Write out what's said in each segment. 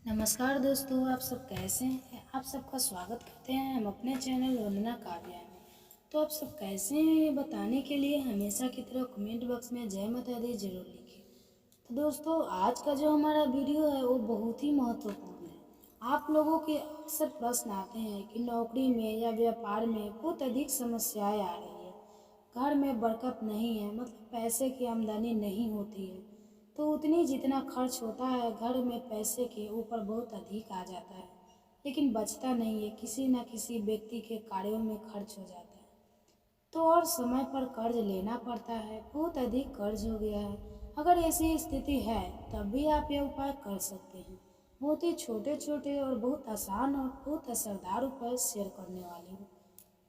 नमस्कार दोस्तों, आप सब कैसे हैं। आप सबका स्वागत करते हैं हम अपने चैनल वंदना काव्या में। तो आप सब कैसे हैं ये बताने के लिए हमेशा की तरह कमेंट बॉक्स में जय माता दी जरूर लिखें। तो दोस्तों, आज का जो हमारा वीडियो है वो बहुत ही महत्वपूर्ण है। आप लोगों के अक्सर प्रश्न आते हैं कि नौकरी में या व्यापार में बहुत अधिक समस्याएं आ रही है, घर में बरकत नहीं है, मतलब पैसे की आमदनी नहीं होती है, तो उतनी जितना खर्च होता है घर में पैसे के ऊपर बहुत अधिक आ जाता है, लेकिन बचता नहीं है, किसी न किसी व्यक्ति के कार्यों में खर्च हो जाता है। तो और समय पर कर्ज लेना पड़ता है, बहुत अधिक कर्ज हो गया है। अगर ऐसी स्थिति है तब भी आप ये उपाय कर सकते हैं। बहुत ही छोटे छोटे और बहुत आसान और बहुत असरदार उपाय शेयर करने वाली हूँ,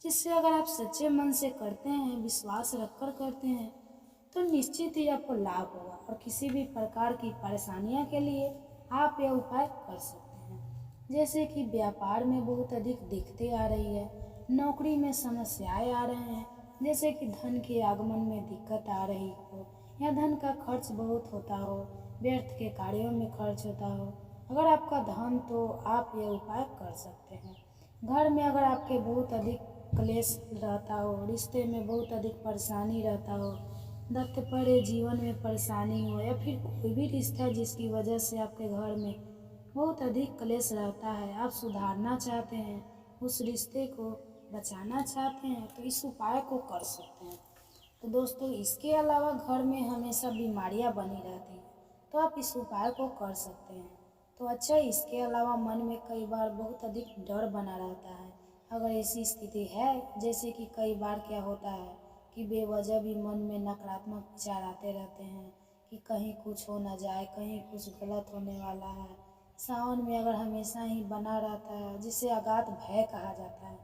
जिससे अगर आप सच्चे मन से करते हैं, विश्वास रखकर करते हैं, तो निश्चित ही आपको लाभ होगा और किसी भी प्रकार की परेशानियां के लिए आप यह उपाय कर सकते हैं। जैसे कि व्यापार में बहुत अधिक दिक्कतें आ रही है, नौकरी में समस्याएं आ रहे हैं, जैसे कि धन के आगमन में दिक्कत आ रही हो या धन का खर्च बहुत होता हो, व्यर्थ के कार्यों में खर्च होता हो। अगर आपका धन तो आप यह उपाय कर सकते हैं। घर में अगर आपके बहुत अधिक क्लेश रहता हो, रिश्ते में बहुत अधिक परेशानी रहता हो, दाम्पत्य जीवन में परेशानी हो या फिर कोई भी रिश्ता जिसकी वजह से आपके घर में बहुत अधिक क्लेश रहता है, आप सुधारना चाहते हैं, उस रिश्ते को बचाना चाहते हैं, तो इस उपाय को कर सकते हैं। तो दोस्तों, इसके अलावा घर में हमेशा बीमारियां बनी रहती हैं, तो आप इस उपाय को कर सकते हैं। तो अच्छा, इसके अलावा मन में कई बार बहुत अधिक डर बना रहता है। अगर ऐसी स्थिति है, जैसे कि कई बार क्या होता है कि बेवजह भी मन में नकारात्मक विचार आते रहते हैं कि कहीं कुछ हो ना जाए, कहीं कुछ गलत होने वाला है। सावन में अगर हमेशा ही बना रहता है, जिसे अगाध भय कहा जाता है,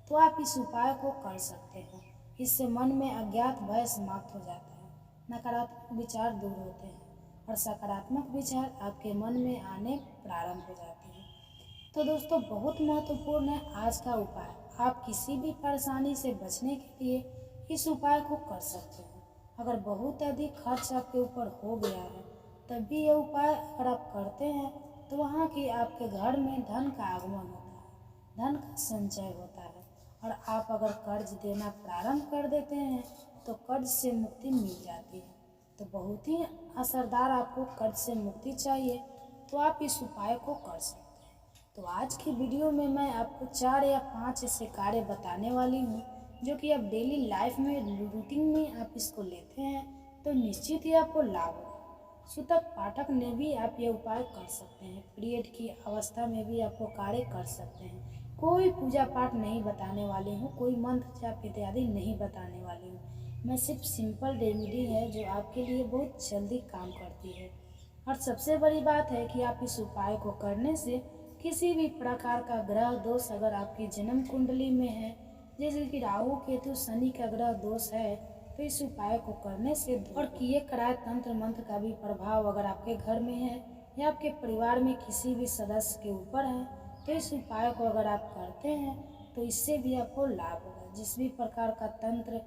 तो आप इस उपाय को कर सकते हैं। इससे मन में अज्ञात भय समाप्त हो जाता है, नकारात्मक विचार दूर होते हैं और सकारात्मक विचार आपके मन में आने प्रारंभ हो जाते हैं। तो दोस्तों, बहुत महत्वपूर्ण है आज का उपाय। आप किसी भी परेशानी से बचने के लिए इस उपाय को कर सकते हैं। अगर बहुत अधिक खर्च आपके ऊपर हो गया है, तब भी यह उपाय अगर आप करते हैं तो वहाँ की आपके घर में धन का आगमन होता है, धन का संचय होता है। और आप अगर कर्ज देना प्रारंभ कर देते हैं तो कर्ज से मुक्ति मिल जाती है। तो बहुत ही असरदार आपको कर्ज से मुक्ति चाहिए, तो आप इस उपाय को कर सकते हैं। तो आज की वीडियो में मैं आपको 4 या 5 ऐसे कार्य बताने वाली हूँ जो कि आप डेली लाइफ में रूटीन में आप इसको लेते हैं तो निश्चित ही आपको लाभ होगा। सूतक पाठक ने भी आप ये उपाय कर सकते हैं। पीरियड की अवस्था में भी आपको कार्य कर सकते हैं। कोई पूजा पाठ नहीं बताने वाली हूँ, कोई मंत्र जाप इत्यादि नहीं बताने वाली हूँ। मैं सिर्फ सिंपल रेमेडी है जो आपके लिए बहुत जल्दी काम करती है। और सबसे बड़ी बात है कि आप इस उपाय को करने से किसी भी प्रकार का ग्रह दोष अगर आपकी जन्म कुंडली में है, जैसे कि राहु केतु शनि का ग्रह दोष है, तो इस उपाय को करने से और किए कराए तंत्र मंत्र का भी प्रभाव अगर आपके घर में है या आपके परिवार में किसी भी सदस्य के ऊपर है, तो इस उपाय को अगर आप करते हैं तो इससे भी आपको लाभ होगा। जिस भी प्रकार का तंत्र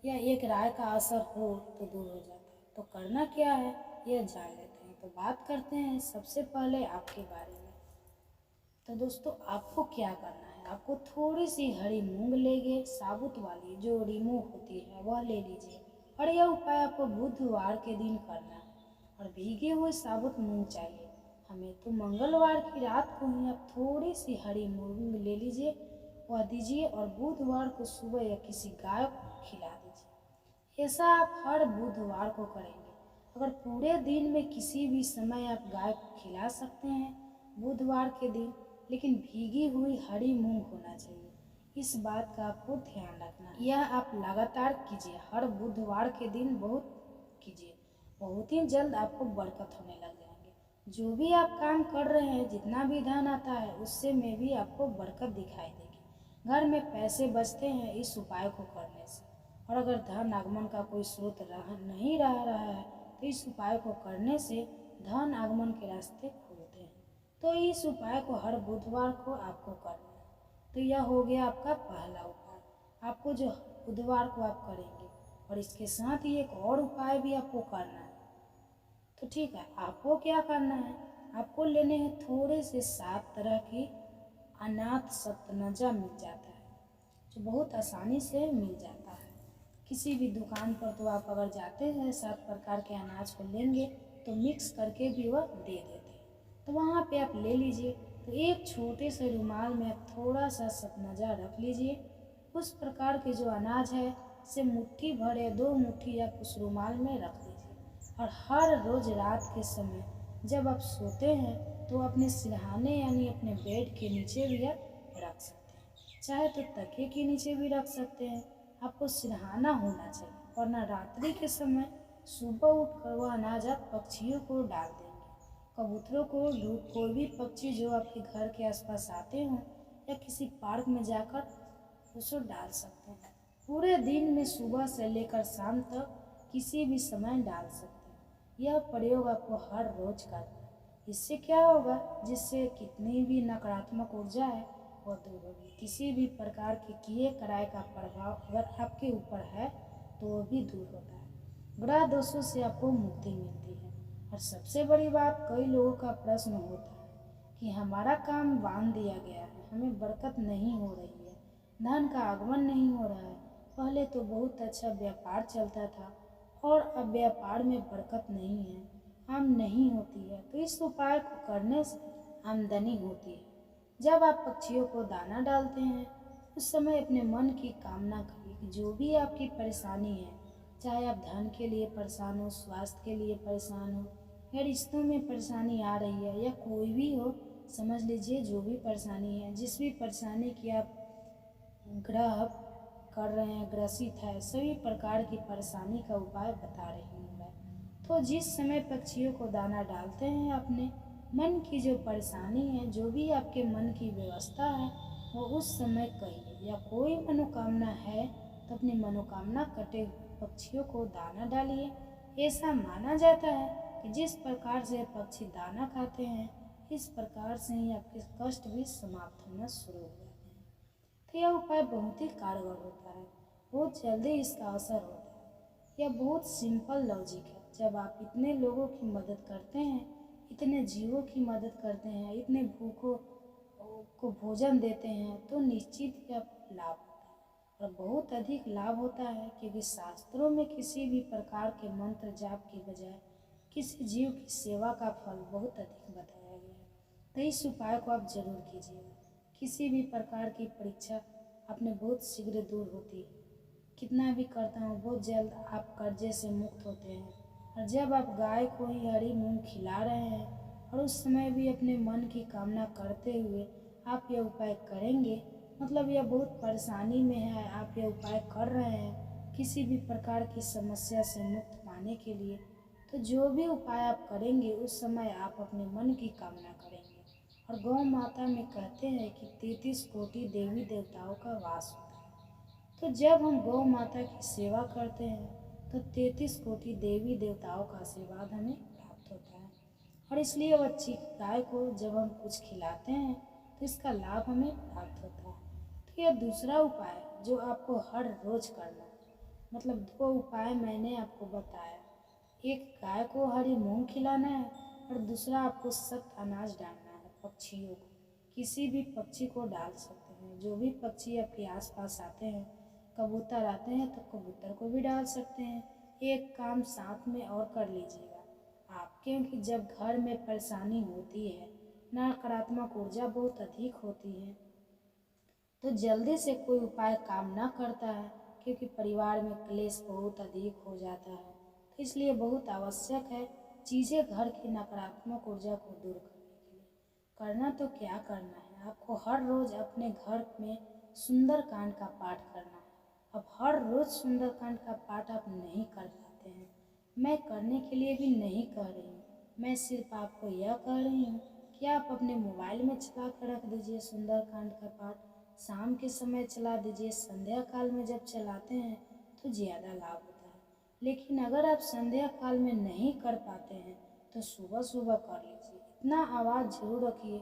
या एक राय का असर हो तो दूर हो जाता है। तो करना क्या है यह जान लेते हैं। तो बात करते हैं सबसे पहले आपके बारे में। तो दोस्तों, आपको क्या करना है, आपको थोड़ी सी हरी मूंग लेंगे, साबुत वाली जो रिमूव होती है वह ले लीजिए। और यह उपाय आपको बुधवार के दिन करना है और भीगे हुए साबुत मूंग चाहिए हमें। तो मंगलवार की रात को ही आप थोड़ी सी हरी मूंग ले लीजिए, वह दीजिए और बुधवार को सुबह या किसी गाय को खिला दीजिए। ऐसा आप हर बुधवार को करेंगे। अगर पूरे दिन में किसी भी समय आप गाय को खिला सकते हैं बुधवार के दिन, लेकिन भीगी हुई हरी मूंग होना चाहिए, इस बात का आपको ध्यान रखना है। यह आप लगातार कीजिए, हर बुधवार के दिन बहुत कीजिए, बहुत ही जल्द आपको बरकत होने लग जाएंगे। जो भी आप काम कर रहे हैं, जितना भी धन आता है उससे में भी आपको बरकत दिखाई देगी। घर में पैसे बचते हैं इस उपाय को करने से। और अगर धन आगमन का कोई स्रोत नहीं रहा है तो इस उपाय को करने से धन आगमन के रास्ते खुलते हैं। तो इस उपाय को हर बुधवार को आपको करना है। तो यह हो गया आपका पहला उपाय, आपको जो बुधवार को आप करेंगे। और इसके साथ ही एक और उपाय भी आपको करना है। तो ठीक है, आपको क्या करना है, आपको लेने हैं थोड़े से 7 तरह की अनाथ सतनजा मिल जाता है, जो बहुत आसानी से मिल जाता है। किसी भी दुकान पर तो आप अगर जाते हैं 7 प्रकार के अनाज को लेंगे तो मिक्स करके भी वह दे देते हैं, तो वहाँ पे आप ले लीजिए। तो एक छोटे से रुमाल में आप थोड़ा सा सतनजा रख लीजिए। उस प्रकार के जो अनाज है से मुट्ठी भर या 2 मुट्ठी आप उस रुमाल में रख लीजिए, और हर रोज़ रात के समय जब आप सोते हैं तो अपने सिरहाने यानी अपने बेड के नीचे भी आप रख सकते हैं, चाहे तो तकिए के नीचे भी रख सकते हैं। आपको सिरहाना होना चाहिए, वरना रात्रि के समय सुबह उठकर वह अनाज आप पक्षियों को डाल देंगे। कबूतरों को, कोई भी पक्षी जो आपके घर के आसपास आते हों, या किसी पार्क में जाकर उसको डाल सकते हैं। पूरे दिन में सुबह से लेकर शाम तक किसी भी समय डाल सकते हैं। यह प्रयोग आपको हर रोज करना है। इससे क्या होगा, जिससे कितनी भी नकारात्मक ऊर्जा है वह दूर होगी। किसी भी प्रकार के किए कराए का प्रभाव अगर आपके ऊपर है तो वह भी दूर होता है। ग्रह दोषों से आपको मुक्ति मिलती है। और सबसे बड़ी बात, कई लोगों का प्रश्न होता है कि हमारा काम बांध दिया गया है, हमें बरकत नहीं हो रही है, धन का आगमन नहीं हो रहा है। पहले तो बहुत अच्छा व्यापार चलता था और अब व्यापार में बरकत नहीं है, आम नहीं होती है। तो इस उपाय को करने से आमदनी होती है। जब आप पक्षियों को दाना डालते हैं उस समय अपने मन की कामना करिए कि जो भी आपकी परेशानी है, चाहे आप धन के लिए परेशान हो, स्वास्थ्य के लिए परेशान हो, या रिश्तों में परेशानी आ रही है, या कोई भी हो, समझ लीजिए जो भी परेशानी है, जिस भी परेशानी की आप ग्रह कर रहे हैं, ग्रसित है, सभी प्रकार की परेशानी का उपाय बता रही हूँ मैं। तो जिस समय पक्षियों को दाना डालते हैं, अपने मन की जो परेशानी है, जो भी आपके मन की व्यवस्था है, वो उस समय कहिए। या कोई मनोकामना है तो अपनी मनोकामना कटे पक्षियों को दाना डालिए। ऐसा माना जाता है कि जिस प्रकार से पक्षी दाना खाते हैं, इस प्रकार से ही आपके कष्ट भी समाप्त होना शुरू हो जाते हैं। तो यह उपाय बहुत ही कारगर होता है, बहुत जल्दी इसका असर होता है। यह बहुत सिंपल लॉजिक है। जब आप इतने लोगों की मदद करते हैं, इतने जीवों की मदद करते हैं, इतने भूखों को भोजन देते हैं, तो निश्चित ही आपको लाभ होता है, और बहुत अधिक लाभ होता है। क्योंकि शास्त्रों में किसी भी प्रकार के मंत्र जाप के बजाय किसी जीव की सेवा का फल बहुत अधिक बताया गया है। तो इस उपाय को आप जरूर कीजिएगा। किसी भी प्रकार की परीक्षा अपने बहुत शीघ्र दूर होती है। कितना भी करता हूँ, बहुत जल्द आप कर्जे से मुक्त होते हैं। और जब आप गाय को ही हरी मूंग खिला रहे हैं और उस समय भी अपने मन की कामना करते हुए आप यह उपाय करेंगे, मतलब यह बहुत परेशानी में है, आप यह उपाय कर रहे हैं किसी भी प्रकार की समस्या से मुक्त पाने के लिए, तो जो भी उपाय आप करेंगे उस समय आप अपने मन की कामना करेंगे। और गौ माता में कहते हैं कि 33 कोटि देवी देवताओं का वास होता है। तो जब हम गौ माता की सेवा करते हैं तो 33 कोटि देवी देवताओं का आशीर्वाद हमें प्राप्त होता है। और इसलिए बच्ची गाय को जब हम कुछ खिलाते हैं तो इसका लाभ हमें प्राप्त होता है। तो यह दूसरा उपाय जो आपको हर रोज करना है, मतलब 2 उपाय मैंने आपको बताया। एक गाय को हरी मूंग खिलाना है और दूसरा आपको सख्त अनाज डालना है पक्षियों को। किसी भी पक्षी को डाल सकते हैं, जो भी पक्षी आपके आसपास आते हैं, कबूतर आते हैं तो कबूतर को भी डाल सकते हैं। एक काम साथ में और कर लीजिएगा आप, क्योंकि जब घर में परेशानी होती है, नकारात्मक ऊर्जा बहुत अधिक होती है, तो जल्दी से कोई उपाय काम न करता है, क्योंकि परिवार में क्लेश बहुत अधिक हो जाता है। तो इसलिए बहुत आवश्यक है चीज़ें घर की नकारात्मक ऊर्जा को दूर करने के लिए। करना तो क्या करना है, आपको हर रोज़ अपने घर में सुंदरकांड का पाठ करना है। अब हर रोज़ सुंदरकांड का पाठ आप नहीं कर पाते हैं, मैं करने के लिए भी नहीं कह रही हूँ, मैं सिर्फ आपको यह कह रही हूँ कि आप अपने मोबाइल में चला कर रख दीजिए सुंदरकांड का पाठ। शाम के समय चला दीजिए, संध्या काल में जब चलाते हैं तो ज़्यादा लाभ होता है। लेकिन अगर आप संध्या काल में नहीं कर पाते हैं तो सुबह सुबह कर लीजिए। इतना आवाज़ जरूर रखिए,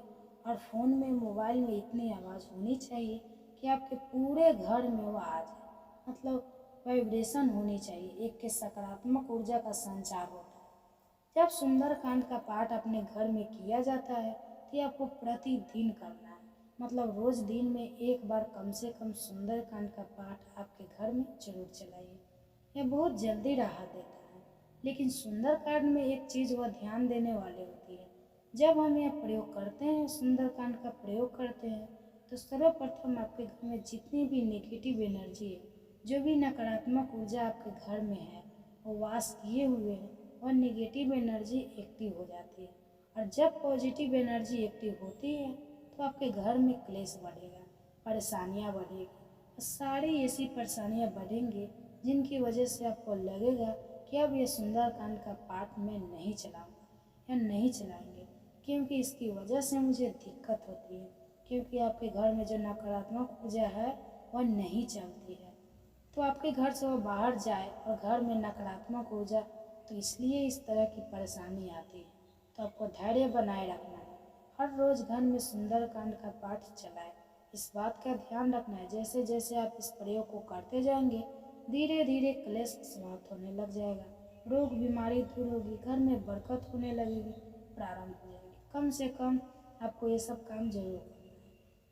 और फ़ोन में, मोबाइल में इतनी आवाज़ होनी चाहिए कि आपके पूरे घर में वो आ जाए, मतलब वाइब्रेशन होनी चाहिए, एक के सकारात्मक ऊर्जा का संचार होता है। जब सुंदरकांड का पाठ अपने घर में किया जाता है तो ये आपको प्रतिदिन करना है। मतलब रोज दिन में एक बार कम से कम सुंदरकांड का पाठ आपके घर में जरूर चलाइए। यह बहुत जल्दी राहत देता है। लेकिन सुंदरकांड में एक चीज़ वह ध्यान देने वाली होती है। जब हम यह प्रयोग करते हैं, सुंदरकांड का प्रयोग करते हैं, तो सर्वप्रथम आपके घर में जितनी भी नेगेटिव एनर्जी है, जो भी नकारात्मक ऊर्जा आपके घर में है, वो वास किए हुए हैं, वह नेगेटिव एनर्जी एक्टिव हो जाती है। और जब पॉजिटिव एनर्जी एक्टिव होती है तो आपके घर में क्लेश बढ़ेगा, परेशानियाँ बढ़ेगी, और सारी ऐसी परेशानियाँ बढ़ेंगी जिनकी वजह से आपको लगेगा कि अब ये सुंदरकांड का पाठ मैं नहीं चलाऊंगा या नहीं चलाएंगे, क्योंकि इसकी वजह से मुझे दिक्कत होती है, क्योंकि आपके घर में जो नकारात्मक ऊर्जा है वह नहीं चलती है। तो आपके घर से वो बाहर जाए और घर में नकारात्मक ऊर्जा, तो इसलिए इस तरह की परेशानी आती है। तो आपको धैर्य बनाए रखना है। हर रोज़ घर में सुंदरकांड का पाठ चलाए। इस बात का ध्यान रखना है, जैसे जैसे आप इस प्रयोग को करते जाएंगे, धीरे धीरे क्लेश समाप्त होने लग जाएगा, रोग बीमारी दूर होगी, घर में बरकत होने लगेगी, प्रारंभ हो जाएगी। कम से कम आपको ये सब काम जरूर करना है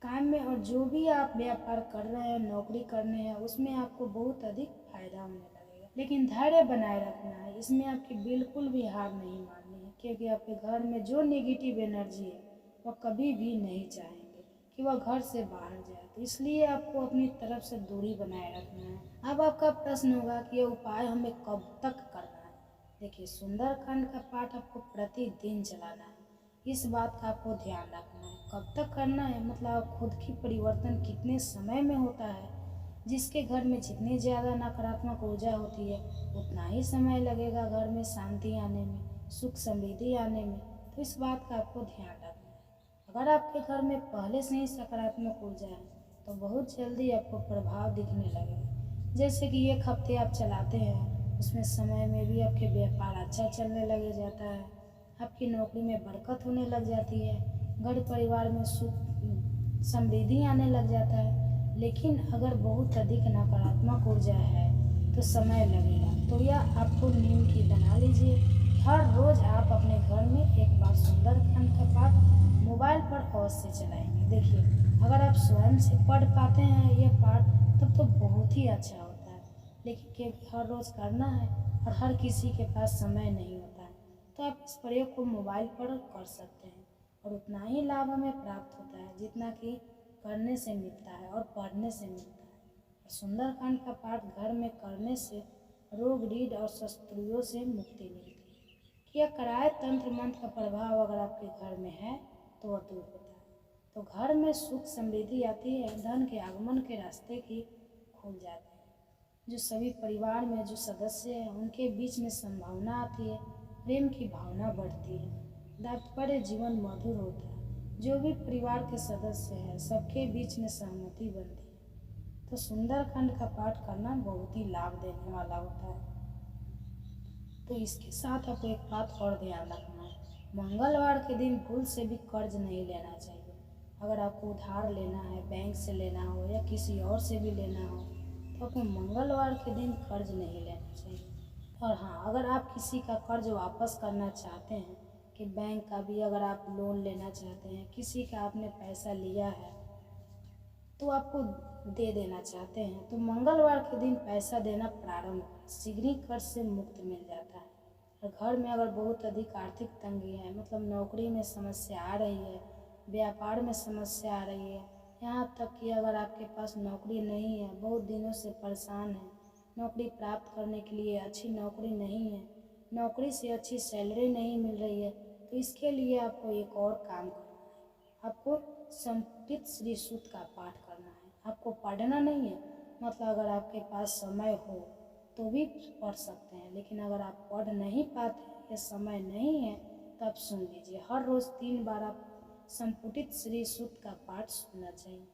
काम में। और जो भी आप व्यापार कर रहे हैं, नौकरी करने हैं, उसमें आपको बहुत अधिक फायदा होने लगेगा। लेकिन धैर्य बनाए रखना है, इसमें आपकी बिल्कुल भी हार नहीं माननी है, क्योंकि आपके घर में जो नेगेटिव एनर्जी है वह कभी भी नहीं चाहेंगे कि वह घर से बाहर जाए। तो इसलिए आपको अपनी तरफ से दूरी बनाए रखना है। अब आपका प्रश्न होगा कि ये उपाय हमें कब तक करना है। देखिए, सुंदरकांड का पाठ आपको प्रतिदिन चलाना है। इस बात का आपको ध्यान रखना है। कब तक करना है, मतलब आप खुद की परिवर्तन कितने समय में होता है। जिसके घर में जितनी ज़्यादा नकारात्मक ऊर्जा होती है, उतना ही समय लगेगा घर में शांति आने में, सुख समृद्धि आने में। तो इस बात का आपको ध्यान रखना है। अगर आपके घर में पहले से ही सकारात्मक ऊर्जा है तो बहुत जल्दी आपको प्रभाव दिखने लगेगा। जैसे कि एक हफ्ते आप चलाते हैं, उसमें समय में भी आपके व्यापार अच्छा चलने लगे जाता है, आपकी नौकरी में बरकत होने लग जाती है, घर परिवार में सुख समृद्धि आने लग जाता है। लेकिन अगर बहुत अधिक नकारात्मक ऊर्जा है तो समय लगेगा। तो यह आपको नींव की बना लीजिए। हर रोज़ आप अपने घर में एक बार सुंदरकांड का पाठ मोबाइल पर अवश्य चलाएंगे। देखिए, अगर आप स्वयं से पढ़ पाते हैं यह पाठ, तब तो बहुत ही अच्छा होता है। लेकिन क्योंकि हर रोज़ करना है और हर किसी के पास समय नहीं होता है, तो आप इस प्रयोग को मोबाइल पर कर सकते हैं, और उतना ही लाभ हमें प्राप्त होता है जितना कि करने से मिलता है और पढ़ने से मिलता है। और सुंदरकांड का पाठ घर में करने से रोग रीढ़ और शत्रुओं से मुक्ति मिलती है। यह कराए तंत्र मंत्र का प्रभाव अगर आपके घर में है तो वह दूर होता है। तो घर में सुख समृद्धि आती है, धन के आगमन के रास्ते की खुल जाते हैं। जो सभी परिवार में जो सदस्य हैं उनके बीच में संभावना आती है, प्रेम की भावना बढ़ती है, दाम्पत्य जीवन मधुर होता है। जो भी परिवार के सदस्य हैं सबके बीच में सहमति बनती है। तो सुंदरकांड का पाठ करना बहुत ही लाभ देने वाला होता है। तो इसके साथ आपको एक बात और ध्यान रखना है, मंगलवार के दिन भूल से भी कर्ज नहीं लेना चाहिए। अगर आपको उधार लेना है, बैंक से लेना हो या किसी और से भी लेना हो, तो आपको मंगलवार के दिन कर्ज नहीं लेना चाहिए। और हाँ, अगर आप किसी का कर्ज वापस करना चाहते हैं, कि बैंक का भी अगर आप लोन लेना चाहते हैं, किसी का आपने पैसा लिया है तो आपको दे देना चाहते हैं, तो मंगलवार के दिन पैसा देना प्रारंभ करें, शीघ्र ही कर्ज से मुक्त मिल जाता है। और घर में अगर बहुत अधिक आर्थिक तंगी है, मतलब नौकरी में समस्या आ रही है, व्यापार में समस्या आ रही है, यहाँ तक कि अगर आपके पास नौकरी नहीं है, बहुत दिनों से परेशान है, नौकरी प्राप्त करने के लिए अच्छी नौकरी नहीं है, नौकरी से अच्छी सैलरी नहीं मिल रही है, तो इसके लिए आपको एक और काम करना है। आपको संस्कृत श्री सूक्त का पाठ करना है। आपको पढ़ना नहीं है, मतलब अगर आपके पास समय हो तो भी पढ़ सकते हैं, लेकिन अगर आप पढ़ नहीं पाते या समय नहीं है तो आप सुन लीजिए। हर रोज़ 3 बार आप संपुटित श्री सूक्त का पाठ सुनना चाहिए।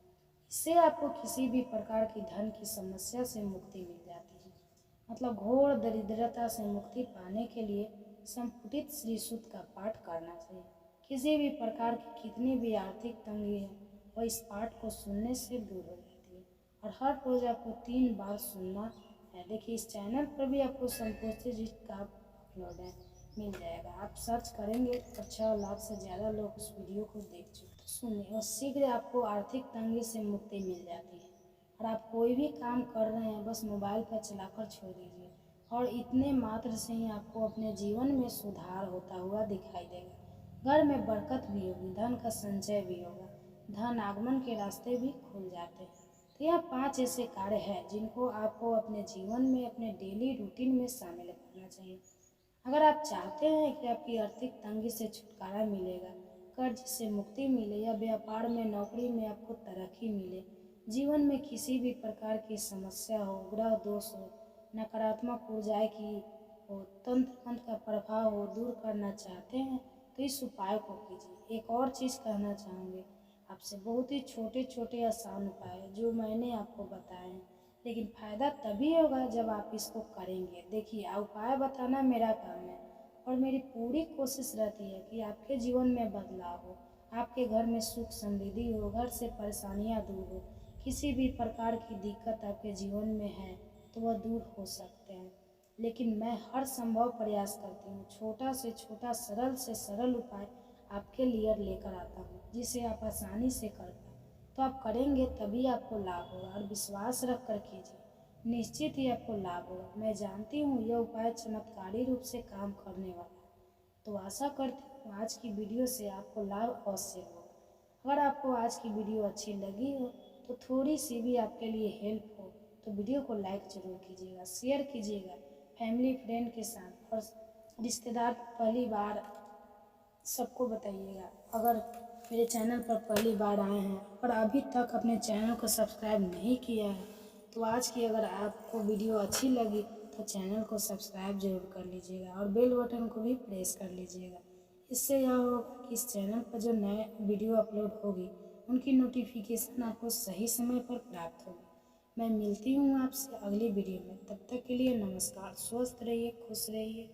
इससे आपको किसी भी प्रकार की धन की समस्या से मुक्ति मिल जाती है। मतलब घोर दरिद्रता से मुक्ति पाने के लिए संपुटित श्री सूक्त का पाठ करना चाहिए। किसी भी प्रकार की कितनी भी आर्थिक तंगी है वह इस पाठ को सुनने से दूर हो जाती है। और हर रोज़ आपको 3 बार सुनना है। देखिए, इस चैनल पर भी आपको संपुटित का अपलोड है, मिल जाएगा। आप सर्च करेंगे तो 6 लाख से ज़्यादा लोग उस वीडियो को देख चुके। तो सुनिए, और शीघ्र आपको आर्थिक तंगी से मुक्ति मिल जाती है। और आप कोई भी काम कर रहे हैं बस मोबाइल पर चलाकर छोड़ दीजिए और इतने मात्र से ही आपको अपने जीवन में सुधार होता हुआ दिखाई देगा। घर में बरकत भी होगी, धन का संचय भी होगा, धन आगमन के रास्ते भी खुल जाते हैं। तो यह 5 ऐसे कार्य हैं जिनको आपको अपने जीवन में, अपने डेली रूटीन में शामिल करना चाहिए। अगर आप चाहते हैं कि आपकी आर्थिक तंगी से छुटकारा मिलेगा, कर्ज से मुक्ति मिले या व्यापार में, नौकरी में आपको तरक्की मिले, जीवन में किसी भी प्रकार की समस्या हो, ग्रह दोष हो, नकारात्मक ऊर्जाएं की हो, तंत्र मंत्र का प्रभाव हो, दूर करना चाहते हैं तो इस उपाय को कीजिए। एक और चीज़ कहना चाहूँगी आपसे, बहुत ही छोटे छोटे आसान उपाय हैं जो मैंने आपको बताए हैं, लेकिन फ़ायदा तभी होगा जब आप इसको करेंगे। देखिए, उपाय बताना मेरा काम है और मेरी पूरी कोशिश रहती है कि आपके जीवन में बदलाव हो, आपके घर में सुख समृद्धि हो, घर से परेशानियां दूर हो, किसी भी प्रकार की दिक्कत आपके जीवन में है तो वह दूर हो सकते हैं। लेकिन मैं हर संभव प्रयास करती हूँ, छोटा से छोटा, सरल से सरल उपाय आपके लिए लेकर आता हूँ जिसे आप आसानी से कर पाए। तो आप करेंगे तभी आपको लाभ होगा और विश्वास रख कर कीजिए, निश्चित ही आपको लाभ होगा। मैं जानती हूँ यह उपाय चमत्कारी रूप से काम करने वाला है। तो आशा करती हूँ आज की वीडियो से आपको लाभ अवश्य होगा। अगर आपको आज की वीडियो अच्छी लगी हो तो थोड़ी सी भी आपके लिए हेल्प हो तो वीडियो को लाइक ज़रूर कीजिएगा, शेयर कीजिएगा फैमिली फ्रेंड के साथ और रिश्तेदार पहली बार सबको बताइएगा। अगर मेरे चैनल पर पहली बार आए हैं और अभी तक अपने चैनल को सब्सक्राइब नहीं किया है तो आज की अगर आपको वीडियो अच्छी लगी तो चैनल को सब्सक्राइब जरूर कर लीजिएगा और बेल बटन को भी प्रेस कर लीजिएगा। इससे यह होगा कि इस चैनल पर जो नए वीडियो अपलोड होगी उनकी नोटिफिकेशन आपको सही समय पर प्राप्त होगी। मैं मिलती हूँ आपसे अगली वीडियो में, तब तक के लिए नमस्कार। स्वस्थ रहिए, खुश रहिए।